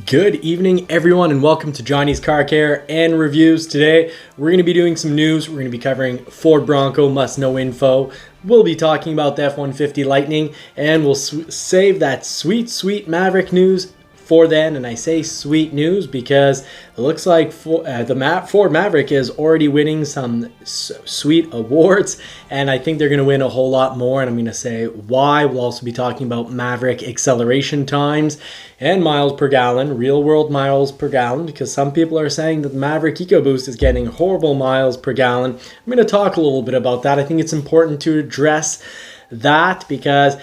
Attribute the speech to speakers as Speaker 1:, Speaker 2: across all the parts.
Speaker 1: Good evening, everyone, and welcome to Johnny's Car Care and Reviews. Today, we're going to be doing some news. We're going to be covering Ford Bronco must-know info. We'll be talking about the F-150 Lightning, and we'll save that sweet Maverick news for then. And I say sweet news because it looks like the Ford Maverick is already winning some sweet awards, and I think they're going to win a whole lot more, and I'm going to say why. We'll also be talking about Maverick acceleration times and miles per gallon, real world miles per gallon, because some people are saying that the Maverick EcoBoost is getting horrible miles per gallon. I'm going to talk a little bit about that. I think it's important to address that because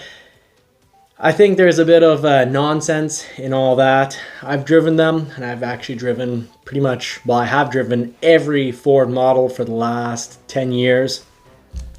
Speaker 1: I think there's a bit of nonsense in all that. I've driven them, and I've actually driven pretty much, well, I have driven every Ford model for the last 10 years.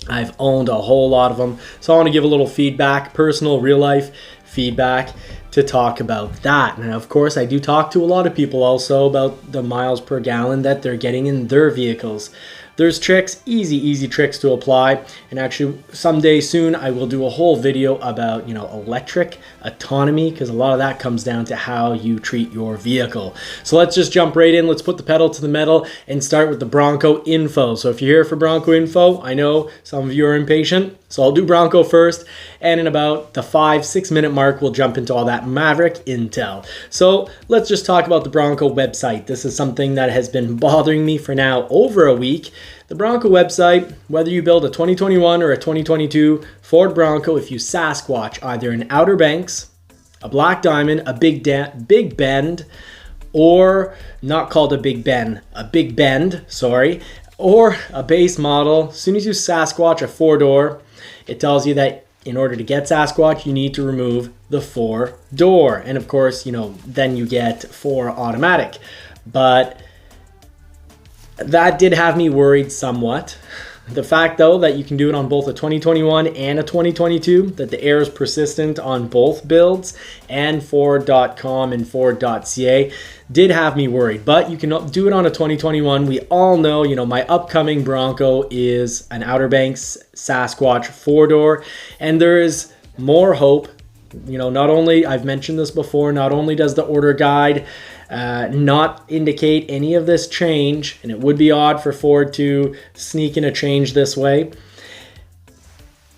Speaker 1: I've owned a whole lot of them. So I want to give a little feedback, personal, real life feedback to talk about that. And of course, I do talk to a lot of people also about the miles per gallon that they're getting in their vehicles. There's tricks, easy tricks to apply. And actually, someday soon, I will do a whole video about, electric autonomy, because a lot of that comes down to how you treat your vehicle. So let's just jump right in. Let's put the pedal to the metal and start with the Bronco info. So if you're here for Bronco info, I know some of you are impatient, so I'll do Bronco first. And in about the 5-6 minute mark, we'll jump into all that Maverick intel. So let's just talk about the Bronco website. This is something that has been bothering me for now over a week. The Bronco website, whether you build a 2021 or a 2022 Ford Bronco, if you Sasquatch either an Outer Banks, a Black Diamond, a Big Bend, or not called a Big Bend, a Big Bend, sorry, or a base model, as soon as you Sasquatch a 4-door, it tells you that in order to get Sasquatch, you need to remove the 4-door. And of course, then you get 4 automatic. But that did have me worried somewhat. The fact, though, that you can do it on both a 2021 and a 2022, that the error is persistent on both builds, and Ford.com and Ford.ca did have me worried. But you can do it on a 2021. We all know, my upcoming Bronco is an Outer Banks Sasquatch 4-door, and there is more hope. Not only, I've mentioned this before, not only does the order guide not indicate any of this change, and it would be odd for Ford to sneak in a change this way.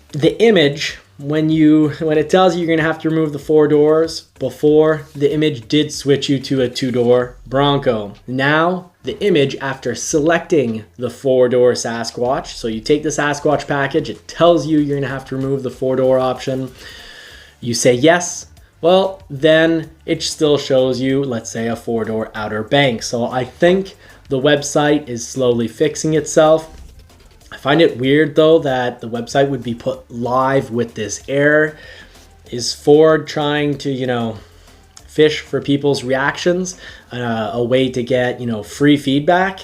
Speaker 1: The image, when it tells you you're going to have to remove the 4 doors, before the image did switch you to a 2-door Bronco. Now the image, after selecting the 4-door Sasquatch, so you take the Sasquatch package, it tells you you're going to have to remove the 4-door option. You say yes. Well, then it still shows you, let's say, a 4-door Outer Banks. So I think the website is slowly fixing itself. I find it weird, though, that the website would be put live with this error. Is Ford trying to, fish for people's reactions, a way to get, free feedback?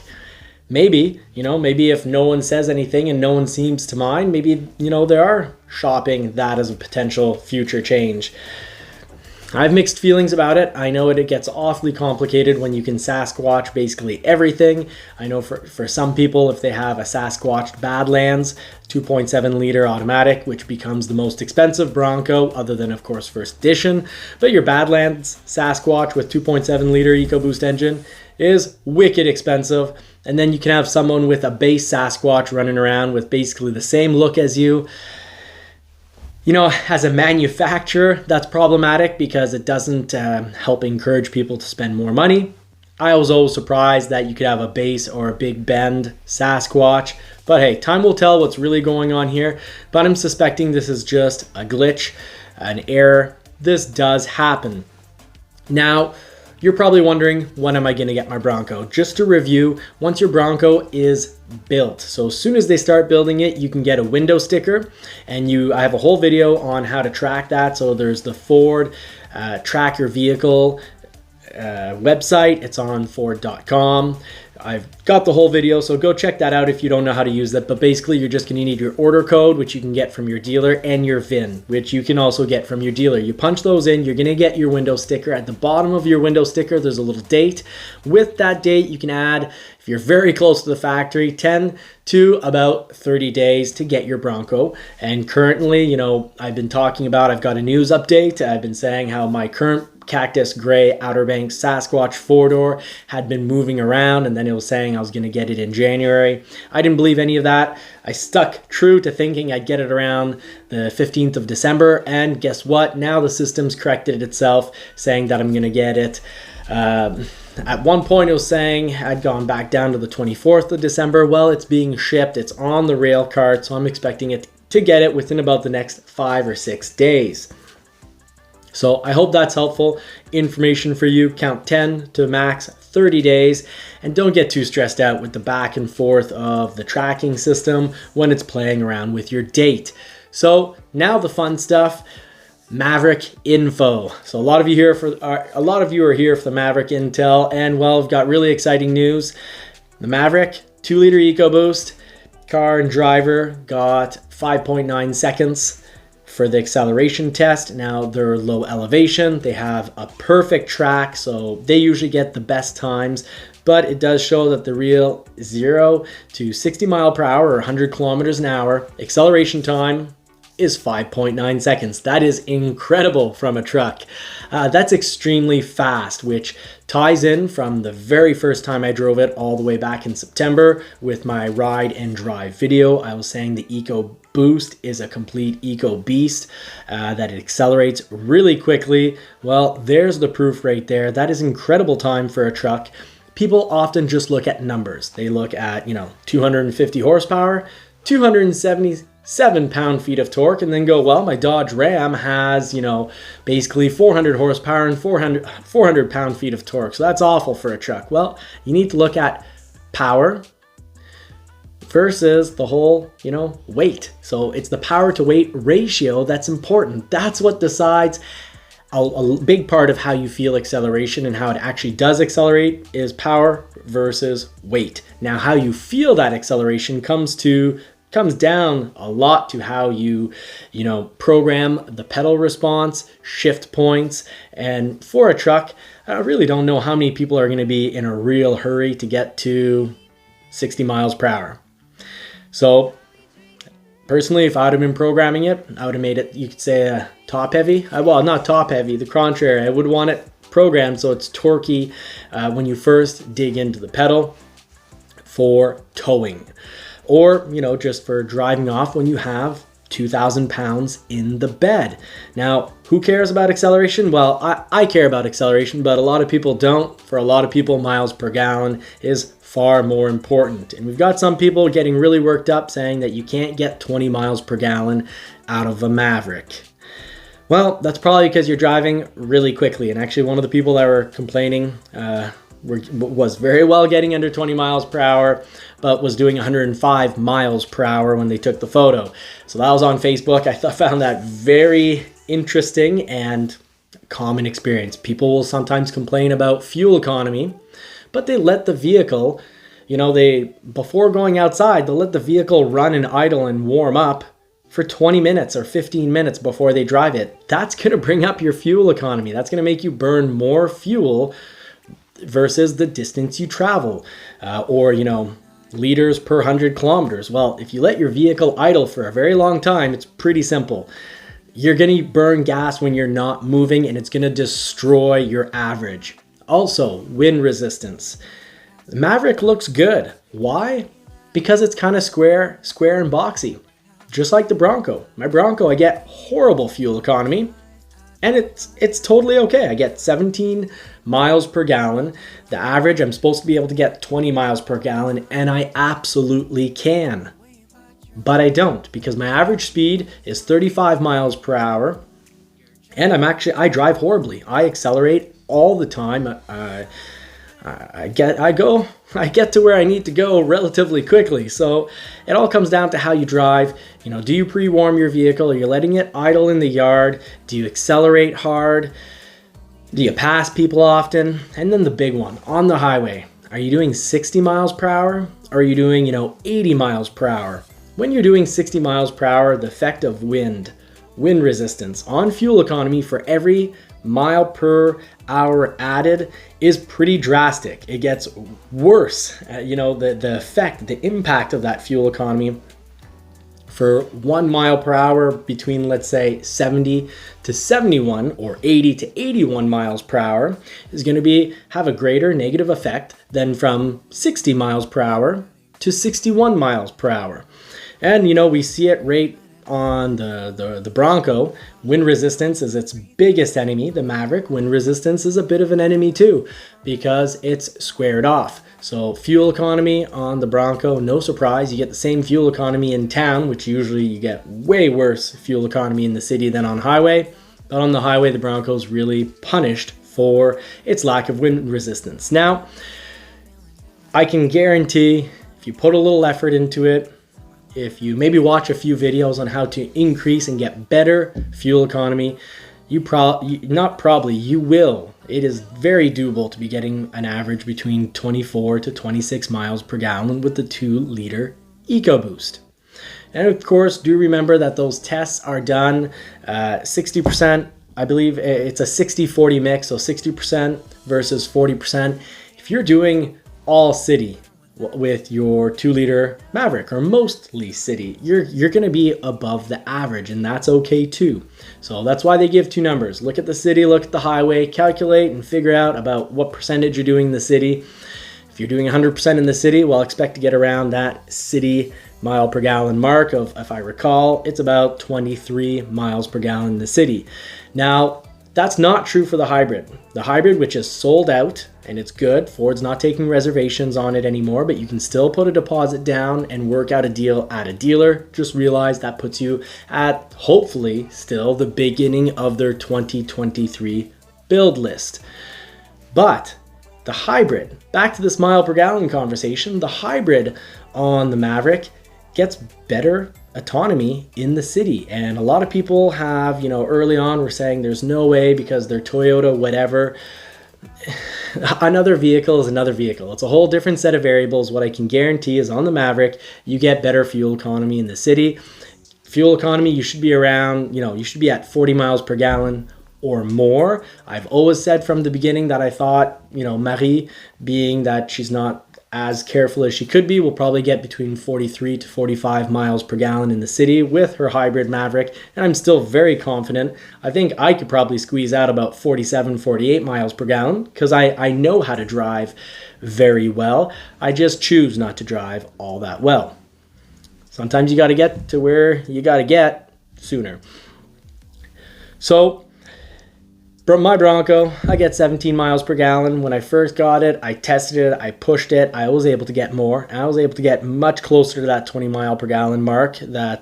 Speaker 1: Maybe, maybe if no one says anything and no one seems to mind, maybe, they are shopping that as a potential future change. I have mixed feelings about it. I know it gets awfully complicated when you can Sasquatch basically everything. I know for some people, if they have a Sasquatched Badlands 2.7 liter automatic, which becomes the most expensive Bronco, other than, of course, First Edition. But your Badlands Sasquatch with 2.7 liter EcoBoost engine is wicked expensive. And then you can have someone with a base Sasquatch running around with basically the same look as you. As a manufacturer, that's problematic because it doesn't help encourage people to spend more money. I was always surprised that you could have a base or a Big Bend Sasquatch. But hey, time will tell what's really going on here. But I'm suspecting this is just a glitch, an error. This does happen. Now, you're probably wondering, when am I going to get my Bronco? Just to review, once your Bronco is built, so as soon as they start building it, you can get a window sticker, and I have a whole video on how to track that. So there's the Ford Track Your Vehicle website. It's on Ford.com. I've got the whole video, so go check that out if you don't know how to use that. But basically, you're just going to need your order code, which you can get from your dealer, and your VIN, which you can also get from your dealer. You punch those in, you're going to get your window sticker. At the bottom of your window sticker, there's a little date. With that date, you can add, if you're very close to the factory, 10 to about 30 days to get your Bronco. And currently, I've been talking about, I've got a news update. I've been saying how my current cactus gray Outer Banks Sasquatch 4-door had been moving around, and then it was saying I was going to get it in January. I didn't believe any of that. I stuck true to thinking I'd get it around the 15th of December, and guess what? Now the system's corrected itself, saying that I'm going to get it. At one point it was saying I'd gone back down to the 24th of December. Well, it's being shipped. It's on the rail cart, so I'm expecting it to get it within about the next 5 or 6 days. So I hope that's helpful information for you. Count 10 to max 30 days, and don't get too stressed out with the back and forth of the tracking system when it's playing around with your date. So now the fun stuff. Maverick info. So a lot of you are here for the Maverick intel, and well, I've got really exciting news. The Maverick 2-liter EcoBoost car and driver got 5.9 seconds for the acceleration test. Now they're low elevation, they have a perfect track, so they usually get the best times, but it does show that the real 0 to 60 mile per hour or 100 kilometers an hour acceleration time is 5.9 seconds. That is incredible from a truck. That's extremely fast, which ties in from the very first time I drove it all the way back in September with my ride and drive video. I was saying the EcoBoost is a complete eco beast, that it accelerates really quickly. Well, there's the proof right there. That is incredible time for a truck. People often just look at numbers. They look at, 250 horsepower, 277 pound-feet of torque, and then go, well, my Dodge Ram has, basically 400 horsepower and 400 pound-feet of torque. So that's awful for a truck. Well, you need to look at power versus the whole, weight. So it's the power to weight ratio that's important. That's what decides a big part of how you feel acceleration and how it actually does accelerate is power versus weight. Now, how you feel that acceleration comes down a lot to how you program the pedal response, shift points. And for a truck, I really don't know how many people are going to be in a real hurry to get to 60 miles per hour. So personally, if I would have been programming it, I would have made it, you could say, top heavy. Well, not top heavy, the contrary. I would want it programmed so it's torquey when you first dig into the pedal for towing. Or, just for driving off when you have 2,000 pounds in the bed. Now, who cares about acceleration? Well, I care about acceleration, but a lot of people don't. For a lot of people, miles per gallon is far more important. And we've got some people getting really worked up saying that you can't get 20 miles per gallon out of a Maverick. Well, that's probably because you're driving really quickly. And actually, one of the people that were complaining was very well getting under 20 miles per hour, but was doing 105 miles per hour when they took the photo. So that was on Facebook. I found that very interesting and common experience. People will sometimes complain about fuel economy, but they let the vehicle, before going outside, they'll let the vehicle run and idle and warm up for 20 minutes or 15 minutes before they drive it. That's going to bring up your fuel economy. That's going to make you burn more fuel versus the distance you travel, or liters per 100 kilometers. Well, if you let your vehicle idle for a very long time, it's pretty simple. You're going to burn gas when you're not moving, and it's going to destroy your average. Also, wind resistance. The Maverick looks good. Why? Because it's kind of square and boxy, just like the Bronco. My Bronco, I get horrible fuel economy, and it's totally okay. I get 17 miles per gallon. The average, I'm supposed to be able to get 20 miles per gallon, and I absolutely can. But I don't, because my average speed is 35 miles per hour, and I drive horribly. I accelerate all the time. I get to where I need to go relatively quickly. So it all comes down to how you drive. Do you pre-warm your vehicle? Are you letting it idle in the yard? Do you accelerate hard? Do you pass people often? And then the big one, on the highway. Are you doing 60 miles per hour? Or are you doing, 80 miles per hour? When you're doing 60 miles per hour, the effect of wind resistance on fuel economy for every mile per hour added is pretty drastic. It gets worse. The effect, the impact of that fuel economy for 1 mile per hour between, let's say, 70 to 71 or 80 to 81 miles per hour is going to have a greater negative effect than from 60 miles per hour to 61 miles per hour. And, we see it right on the Bronco. Wind resistance is its biggest enemy. The Maverick, wind resistance is a bit of an enemy too, because it's squared off. So fuel economy on the Bronco, no surprise, you get the same fuel economy in town, which usually you get way worse fuel economy in the city than on highway. But on the highway, the Bronco's really punished for its lack of wind resistance. Now, I can guarantee if you put a little effort into it, if you maybe watch a few videos on how to increase and get better fuel economy, you will. It is very doable to be getting an average between 24 to 26 miles per gallon with the 2-liter EcoBoost. And of course, do remember that those tests are done 60%. I believe it's a 60-40 mix, so 60% versus 40%. If you're doing all city with your 2-liter Maverick, or mostly city, you're going to be above the average, and that's okay too. So that's why they give two numbers. Look at the city, look at the highway, calculate and figure out about what percentage you're doing in the city. If you're doing 100% in the city, well, expect to get around that city mile per gallon mark of, if I recall, it's about 23 miles per gallon in the city. Now, that's not true for the hybrid. The hybrid, which is sold out, and it's good. Ford's not taking reservations on it anymore, but you can still put a deposit down and work out a deal at a dealer. Just realize that puts you at, hopefully, still the beginning of their 2023 build list. But the hybrid, back to this mile per gallon conversation, the hybrid on the Maverick gets better autonomy in the city. And a lot of people have, early on were saying there's no way because they're Toyota, whatever. Another vehicle is another vehicle. It's a whole different set of variables. What I can guarantee is on the Maverick, you get better fuel economy in the city. Fuel economy, you should be around, you should be at 40 miles per gallon or more. I've always said from the beginning that I thought, Marie, being that she's not as careful as she could be, will probably get between 43 to 45 miles per gallon in the city with her hybrid Maverick, and I'm still very confident. I think I could probably squeeze out about 47, 48 miles per gallon because I know how to drive very well. I just choose not to drive all that well. Sometimes you got to get to where you got to get sooner. So, my Bronco, I get 17 miles per gallon. When I first got it, I tested it, I pushed it, I was able to get more. I was able to get much closer to that 20 mile per gallon mark that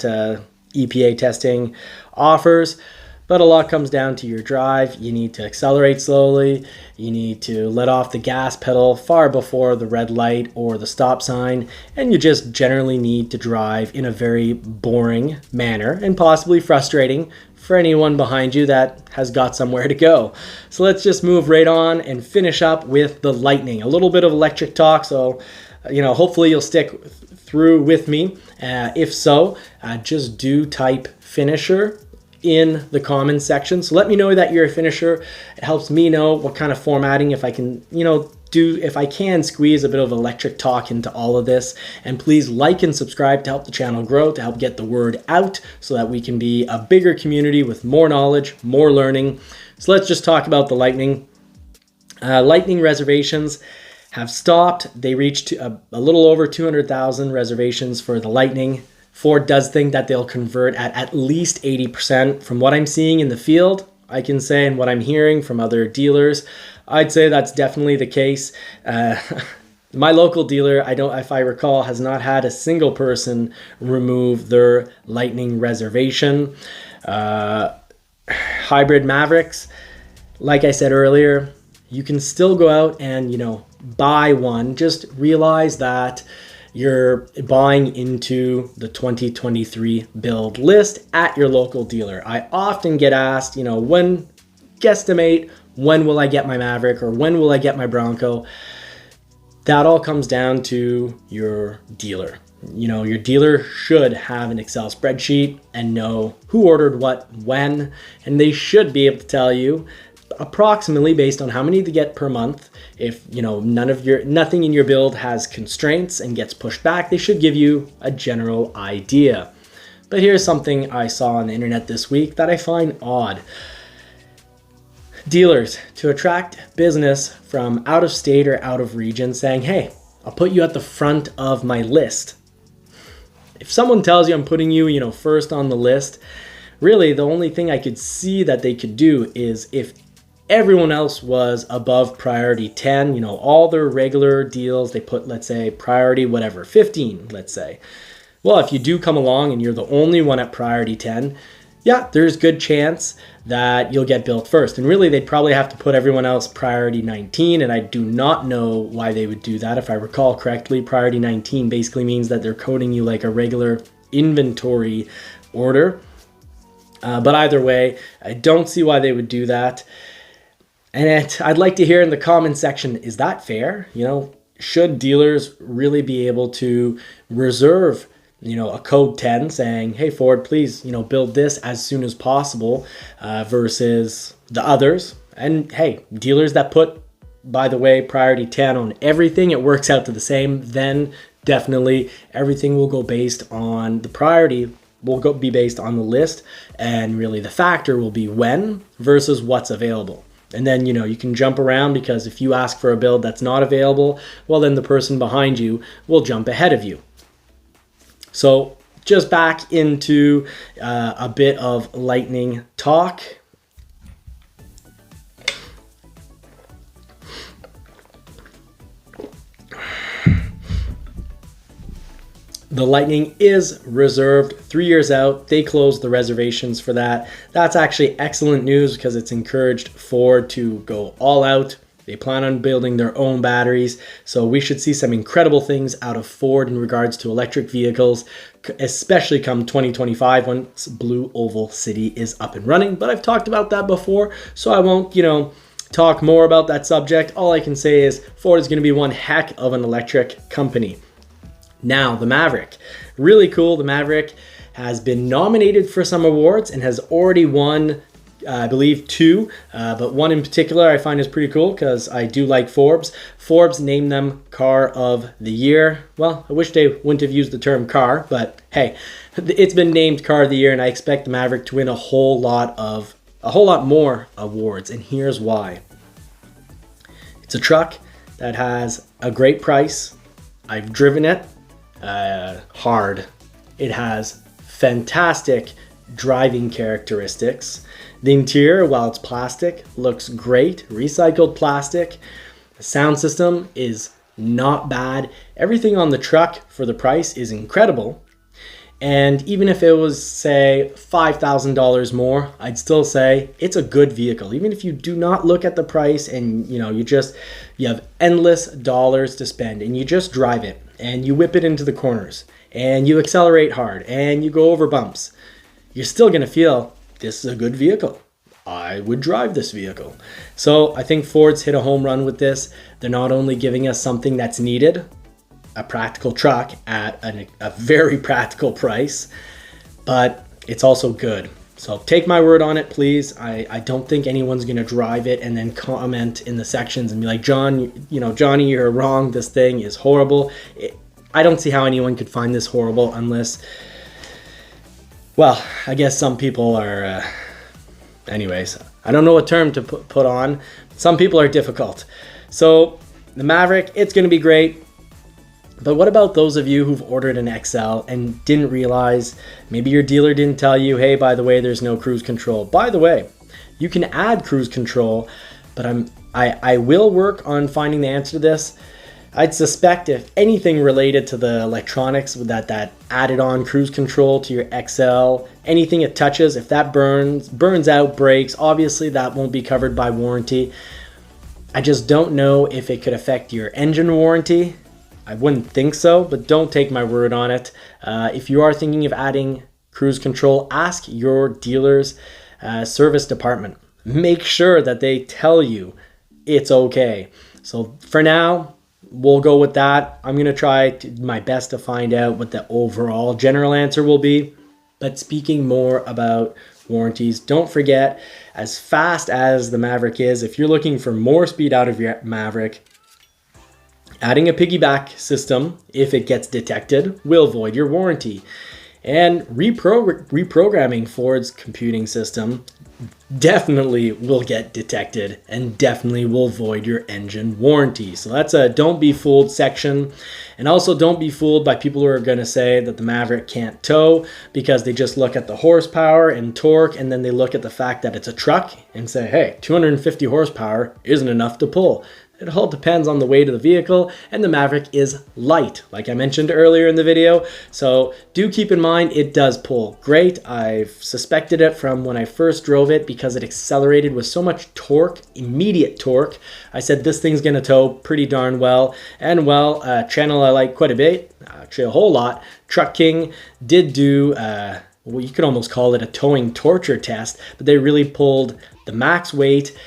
Speaker 1: EPA testing offers. But a lot comes down to your drive. You need to accelerate slowly. You need to let off the gas pedal far before the red light or the stop sign. And you just generally need to drive in a very boring manner and possibly frustrating for anyone behind you that has got somewhere to go. So let's just move right on and finish up with the Lightning. A little bit of electric talk, so hopefully you'll stick through with me. If so, just do type finisher in the comments section. So let me know that you're a finisher. It helps me know what kind of formatting, if I can, if I can squeeze a bit of electric talk into all of this. And please like and subscribe to help the channel grow, to help get the word out so that we can be a bigger community with more knowledge, more learning. So let's just talk about the Lightning. Lightning reservations have stopped. They reached a little over 200,000 reservations for the Lightning. Ford does think that they'll convert at least 80%. From what I'm seeing in the field, I can say, and what I'm hearing from other dealers, I'd say that's definitely the case. My local dealer, if I recall, has not had a single person remove their Lightning reservation. Hybrid Mavericks, like I said earlier, you can still go out and, buy one. Just realize that you're buying into the 2023 build list at your local dealer. I often get asked, guesstimate, when will I get my Maverick or when will I get my Bronco? That all comes down to your dealer. Your dealer should have an Excel spreadsheet and know who ordered what, when, and they should be able to tell you approximately based on how many they get per month. If nothing in your build has constraints and gets pushed back, they should give you a general idea. But here's something I saw on the internet this week that I find odd. Dealers, to attract business from out of state or out of region, saying, hey, I'll put you at the front of my list. If someone tells you I'm putting you, first on the list, really the only thing I could see that they could do is if everyone else was above priority 10, all their regular deals, they put, let's say, priority whatever, 15, let's say. Well, if you do come along and you're the only one at priority 10, yeah, there's good chance that you'll get built first. And really, they'd probably have to put everyone else priority 19, and I do not know why they would do that. If I recall correctly, priority 19 basically means that they're coding you like a regular inventory order. But either way, I don't see why they would do that. And I'd like to hear in the comment section, is that fair? Should dealers really be able to reserve a code 10 saying, hey, Ford, please, build this as soon as possible versus the others. And hey, dealers that put, by the way, priority 10 on everything, it works out to the same. Then definitely everything will go based on the priority, will be based on the list. And really the factor will be when versus what's available. And then, you can jump around because if you ask for a build that's not available, well, then the person behind you will jump ahead of you. So just back into a bit of lightning talk. The Lightning is reserved 3 years out. They closed the reservations for that. That's actually excellent news because it's encouraged Ford to go all out. They plan on building their own batteries. So we should see some incredible things out of Ford in regards to electric vehicles, especially come 2025 once Blue Oval City is up and running. But I've talked about that before, so I won't, talk more about that subject. All I can say is Ford is going to be one heck of an electric company. Now, the Maverick. Really cool. The Maverick has been nominated for some awards and has already won I believe 2, but one in particular I find is pretty cool because I do like Forbes. Forbes named them Car of the Year. Well, I wish they wouldn't have used the term car, but hey, it's been named Car of the Year, and I expect the Maverick to win a whole lot more awards, and here's why. It's a truck that has a great price. I've driven it hard. It has fantastic driving characteristics. The interior, while it's plastic, looks great. Recycled plastic. The sound system is not bad. Everything on the truck for the price is incredible. And even if it was, say, $5,000 more, I'd still say it's a good vehicle. Even if you do not look at the price and you have endless dollars to spend and you just drive it and you whip it into the corners and you accelerate hard and you go over bumps, you're still going to feel this is a good vehicle. I would drive this vehicle. So I think Ford's hit a home run with this. They're not only giving us something that's needed, a practical truck at a very practical price, but it's also good. So take my word on it, please. I don't think anyone's going to drive it and then comment in the sections and be like, Johnny, you're wrong. This thing is horrible. I don't see how anyone could find this horrible unless, well, I guess some people are, anyways, I don't know what term to put on. Some people are difficult. So the Maverick, it's going to be great. But what about those of you who've ordered an XL and didn't realize, maybe your dealer didn't tell you, hey, by the way, there's no cruise control. By the way, you can add cruise control, but I will work on finding the answer to this. I'd suspect if anything related to the electronics with that added on cruise control to your XL, anything it touches, if that burns out, breaks, obviously that won't be covered by warranty. I just don't know if it could affect your engine warranty. I wouldn't think so, but don't take my word on it. If you are thinking of adding cruise control, ask your dealer's service department. Make sure that they tell you it's okay. So for now, we'll go with that. I'm going to try my best to find out what the overall general answer will be. But speaking more about warranties, don't forget, as fast as the Maverick is, if you're looking for more speed out of your Maverick, adding a piggyback system, if it gets detected, will void your warranty. And reprogramming Ford's computing system definitely will get detected and definitely will void your engine warranty. So that's a don't be fooled section. And also don't be fooled by people who are going to say that the Maverick can't tow because they just look at the horsepower and torque, and then they look at the fact that it's a truck and say, hey, 250 horsepower isn't enough to pull. It all depends on the weight of the vehicle, and the Maverick is light, like I mentioned earlier in the video. So do keep in mind it does pull great. I've suspected it from when I first drove it because it accelerated with so much torque, immediate torque. I said this thing's gonna tow pretty darn well. And well, a channel I like quite a bit, actually a whole lot, Truck King, did do well, you could almost call it a towing torture test, but they really pulled the max weight.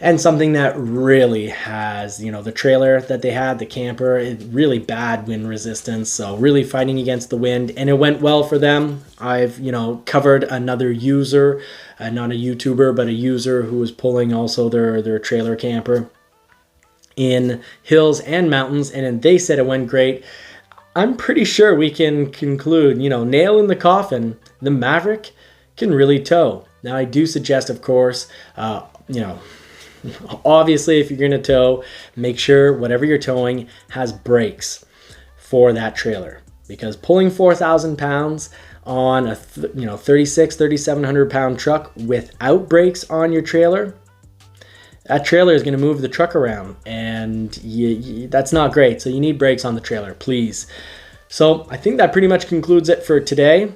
Speaker 1: And something that really has, the trailer that they had, the camper, really bad wind resistance. So really fighting against the wind, and it went well for them. I've, covered another user, not a YouTuber, but a user who was pulling also their trailer camper in hills and mountains, and they said it went great. I'm pretty sure we can conclude, nail in the coffin, the Maverick can really tow. Now I do suggest, of course, obviously, if you're going to tow, make sure whatever you're towing has brakes for that trailer, because pulling 4,000 pounds on a 3,700 pound truck without brakes on your trailer, that trailer is going to move the truck around, and that's not great. So you need brakes on the trailer, please. So I think that pretty much concludes it for today.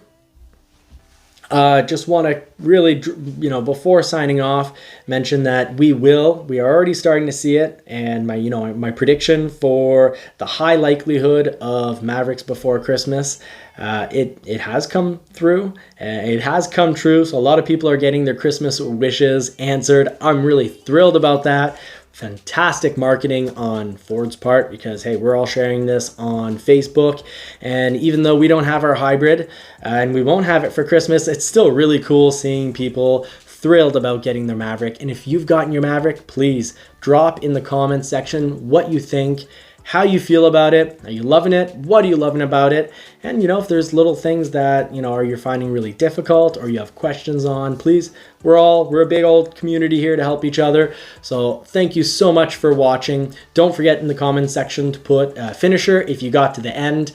Speaker 1: Just want to really, before signing off, mention that we are already starting to see it, and my prediction for the high likelihood of Mavericks before Christmas, it has come through. It has come true. So a lot of people are getting their Christmas wishes answered. I'm really thrilled about that. Fantastic marketing on Ford's part, because hey, we're all sharing this on Facebook, and even though we don't have our hybrid and we won't have it for Christmas, it's still really cool seeing people thrilled about getting their Maverick. And if you've gotten your Maverick, please drop in the comments section what you think, how you feel about it. Are you loving it? What are you loving about it? And if there's little things that you're finding really difficult or you have questions on, please, we're a big old community here to help each other. So thank you so much for watching. Don't forget in the comments section to put finisher if you got to the end.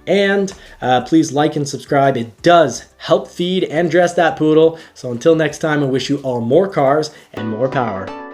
Speaker 1: And please like and subscribe. It does help feed and dress that poodle. So until next time, I wish you all more cars and more power.